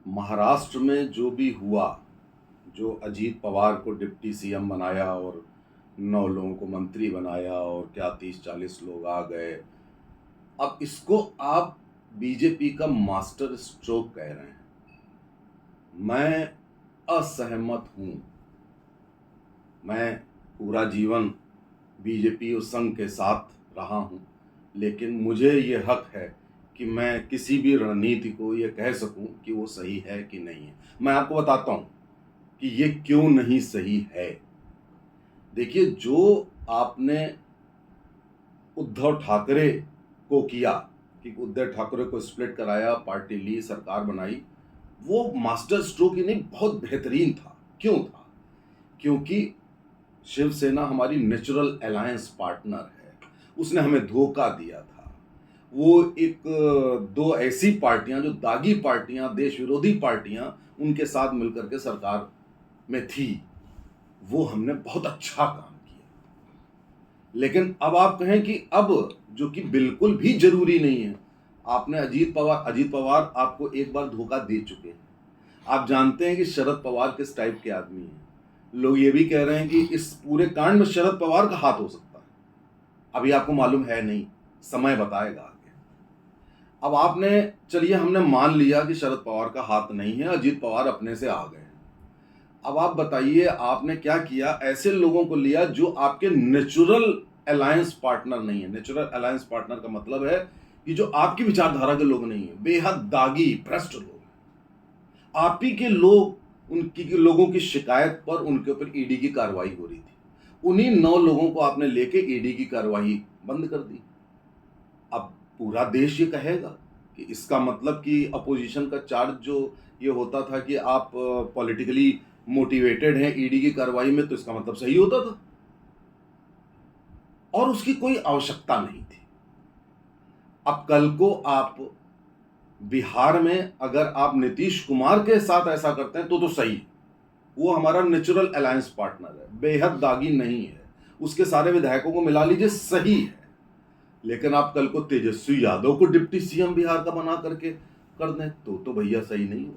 महाराष्ट्र में जो भी हुआ, जो अजीत पवार को डिप्टी सीएम बनाया और 9 लोगों को मंत्री बनाया और क्या 30-40 लोग आ गए। अब इसको आप बीजेपी का मास्टर स्ट्रोक कह रहे हैं। मैं असहमत हूं। मैं पूरा जीवन बीजेपी और संघ के साथ रहा हूं, लेकिन मुझे ये हक है कि मैं किसी भी रणनीति को ये कह सकूं कि वो सही है कि नहीं है। मैं आपको बताता हूं कि ये क्यों नहीं सही है। देखिए, जो आपने उद्धव ठाकरे को किया कि उद्धव ठाकरे को स्प्लिट कराया, पार्टी ली, सरकार बनाई, वो मास्टर स्ट्रोक ही नहीं, बहुत बेहतरीन था। क्यों था? क्योंकि शिवसेना हमारी नेचुरल अलायंस पार्टनर है। उसने हमें धोखा दिया था। वो एक दो ऐसी पार्टियां जो दागी पार्टियां, देश विरोधी पार्टियां, उनके साथ मिलकर के सरकार में थी। वो हमने बहुत अच्छा काम किया। लेकिन अब आप कहें कि अब, जो कि बिल्कुल भी जरूरी नहीं है, आपने अजीत पवार आपको एक बार धोखा दे चुके हैं। आप जानते हैं कि शरद पवार किस टाइप के आदमी हैं। लोग ये भी कह रहे हैं कि इस पूरे कांड में शरद पवार का हाथ हो सकता है। अभी आपको मालूम है नहीं, समय बताएगा आगे। अब आपने, चलिए हमने मान लिया कि शरद पवार का हाथ नहीं है, अजीत पवार अपने से आ गए। अब आप बताइए, आपने क्या किया? ऐसे लोगों को लिया जो आपके नेचुरल अलायंस पार्टनर नहीं है। नेचुरल अलायंस पार्टनर का मतलब है कि जो आपकी विचारधारा के लोग नहीं है, बेहद दागी भ्रष्ट लोग हैं। आप ही के लोग, उनकी लोगों की शिकायत पर उनके ऊपर ईडी की कार्रवाई हो रही थी। उन्हीं 9 लोगों को आपने लेके ईडी की कार्रवाई बंद कर दी। अब पूरा देश ये कहेगा कि इसका मतलब कि अपोजिशन का चार्ज जो ये होता था कि आप पॉलिटिकली मोटिवेटेड हैं ईडी की कार्रवाई में, तो इसका मतलब सही होता था और उसकी कोई आवश्यकता नहीं थी। अब कल को आप बिहार में अगर आप नीतीश कुमार के साथ ऐसा करते हैं तो सही है। वो हमारा नेचुरल अलायंस पार्टनर है, बेहद दागी नहीं है। उसके सारे विधायकों को मिला लीजिए, सही है। लेकिन आप कल को तेजस्वी यादव को डिप्टी सीएम बिहार का बना करके कर दें तो भैया सही नहीं हो।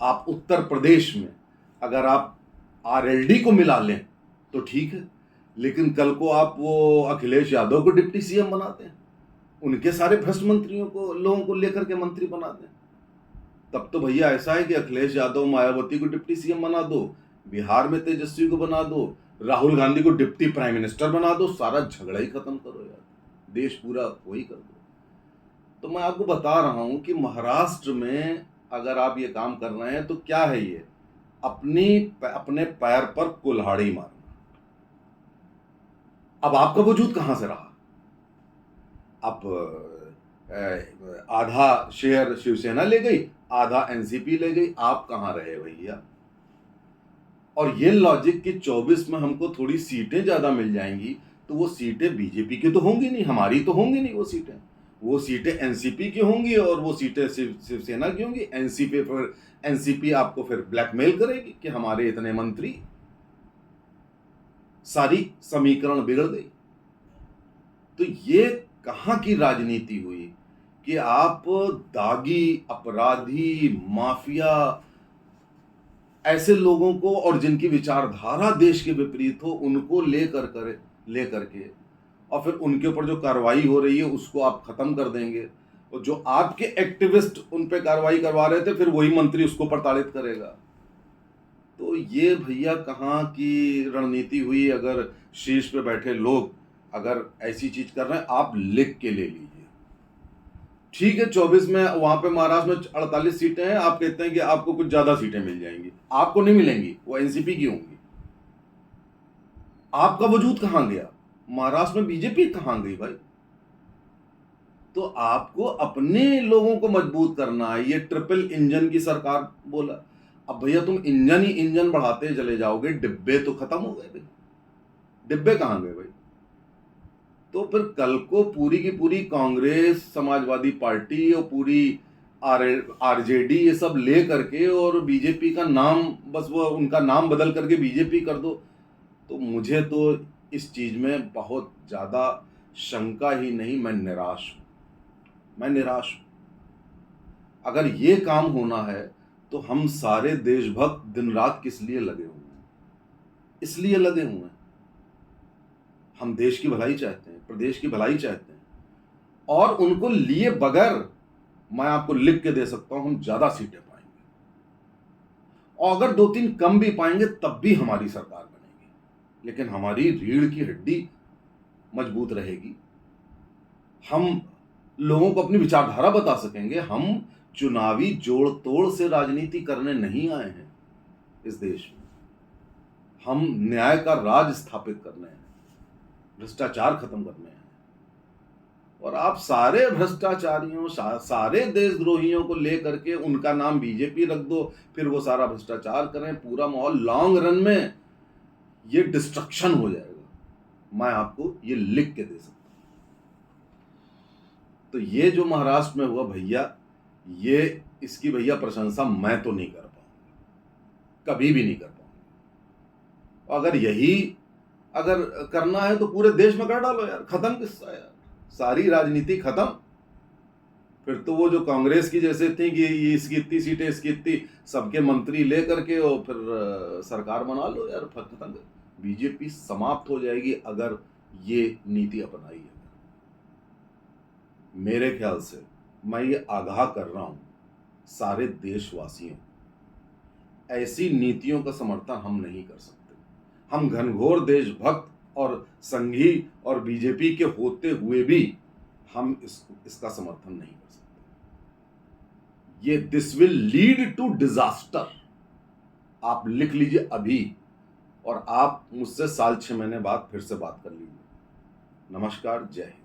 आप उत्तर प्रदेश में अगर आप आरएलडी को मिला लें तो ठीक है, लेकिन कल को आप वो अखिलेश यादव को डिप्टी सीएम बनाते हैं, उनके सारे भ्रष्ट मंत्रियों को, लोगों को लेकर के मंत्री बनाते हैं, तब तो भैया ऐसा है कि अखिलेश यादव मायावती को डिप्टी सीएम बना दो, बिहार में तेजस्वी को बना दो, राहुल गांधी को डिप्टी प्राइम मिनिस्टर बना दो, सारा झगड़ा ही खत्म करो यार, देश पूरा वही कर दो। तो मैं आपको बता रहा हूं कि महाराष्ट्र में अगर आप ये काम कर रहे हैं तो क्या है ये? अपने पैर पर कुल्हाड़ी मारना। अब आपका वजूद कहां से रहा? अब आधा शेयर शिवसेना ले गई, आधा एनसीपी ले गई, आप कहां रहे भैया? और ये लॉजिक कि 24 में हमको थोड़ी सीटें ज्यादा मिल जाएंगी, तो वो सीटें बीजेपी की तो होंगी नहीं, हमारी तो होंगी नहीं। वो सीटें एनसीपी की होंगी और वो सीटें शिवसेना की होंगी। एनसीपी आपको फिर ब्लैकमेल करेगी कि हमारे इतने मंत्री, सारी समीकरण बिगड़ गई। तो ये कहां की राजनीति हुई कि आप दागी, अपराधी, माफिया, ऐसे लोगों को और जिनकी विचारधारा देश के विपरीत हो, उनको लेकर के और फिर उनके ऊपर जो कार्रवाई हो रही है उसको आप खत्म कर देंगे, और जो आपके एक्टिविस्ट उन पे कार्रवाई करवा रहे थे फिर वही मंत्री उसको प्रताड़ित करेगा। तो ये भैया कहाँ की रणनीति हुई? अगर शीर्ष पे बैठे लोग अगर ऐसी चीज कर रहे हैं, आप लिख के ले लीजिए। ठीक है, 24 में वहां पे महाराष्ट्र में 48 सीटें हैं, आप कहते हैं कि आपको कुछ ज्यादा सीटें मिल जाएंगी। आपको नहीं मिलेंगी, वो एनसीपी की होंगी। आपका वजूद कहां गया? महाराष्ट्र में बीजेपी कहां गई भाई? तो आपको अपने लोगों को मजबूत करना है। ये ट्रिपल इंजन की सरकार बोला। अब भैया तुम इंजन ही इंजन बढ़ाते चले जाओगे, डिब्बे तो खत्म हो गए भाई। डिब्बे कहां गए भाई? तो फिर कल को पूरी की पूरी कांग्रेस, समाजवादी पार्टी और पूरी आरजेडी ये सब ले करके और बीजेपी का नाम, बस वो उनका नाम बदल करके बीजेपी कर दो, तो मुझे तो इस चीज में बहुत ज्यादा शंका ही नहीं, मैं निराश हूं। अगर ये काम होना है तो हम सारे देशभक्त दिन रात किस लिए लगे हुए हैं? इसलिए लगे हुए हैं, हम देश की भलाई चाहते हैं, प्रदेश की भलाई चाहते हैं, और उनको लिए बगैर मैं आपको लिख के दे सकता हूं हम ज्यादा सीटें पाएंगे, और अगर 2-3 कम भी पाएंगे तब भी हमारी सरकार बनेगी, लेकिन हमारी रीढ़ की हड्डी मजबूत रहेगी। हम लोगों को अपनी विचारधारा बता सकेंगे। हम चुनावी जोड़ तोड़ से राजनीति करने नहीं आए हैं इस देश में, हम न्याय का राज स्थापित करने हैं, भ्रष्टाचार खत्म करने हैं। और आप सारे भ्रष्टाचारियों, सारे देशद्रोहियों को लेकर के उनका नाम बीजेपी रख दो, फिर वो सारा भ्रष्टाचार करें, पूरा माहौल लॉन्ग रन में ये डिस्ट्रक्शन हो जाएगा। मैं आपको ये लिख के दे सकता हूं। तो ये जो महाराष्ट्र में हुआ भैया, ये इसकी भैया प्रशंसा मैं तो नहीं कर पाऊंगा, कभी भी नहीं कर पाऊंगा। अगर यही अगर करना है तो पूरे देश में कर डालो यार, खत्म किस्सा यार, सारी राजनीति खत्म। फिर तो वो जो कांग्रेस की जैसे थी कि ये इसकी इतनी सीटें, इसकी इतनी, सबके मंत्री ले करके और फिर सरकार बना लो यार, खत्म। बीजेपी समाप्त हो जाएगी अगर ये नीति अपनाई है। मेरे ख्याल से मैं ये आगाह कर रहा हूं सारे देशवासियों, ऐसी नीतियों का समर्थन हम नहीं कर सकते। हम घनघोर देशभक्त और संघी और बीजेपी के होते हुए भी हम इसका समर्थन नहीं कर सकते। ये this will lead to disaster. आप लिख लीजिए अभी, और आप मुझसे साल 6 महीने बाद फिर से बात कर लीजिए। नमस्कार, जय हिंद।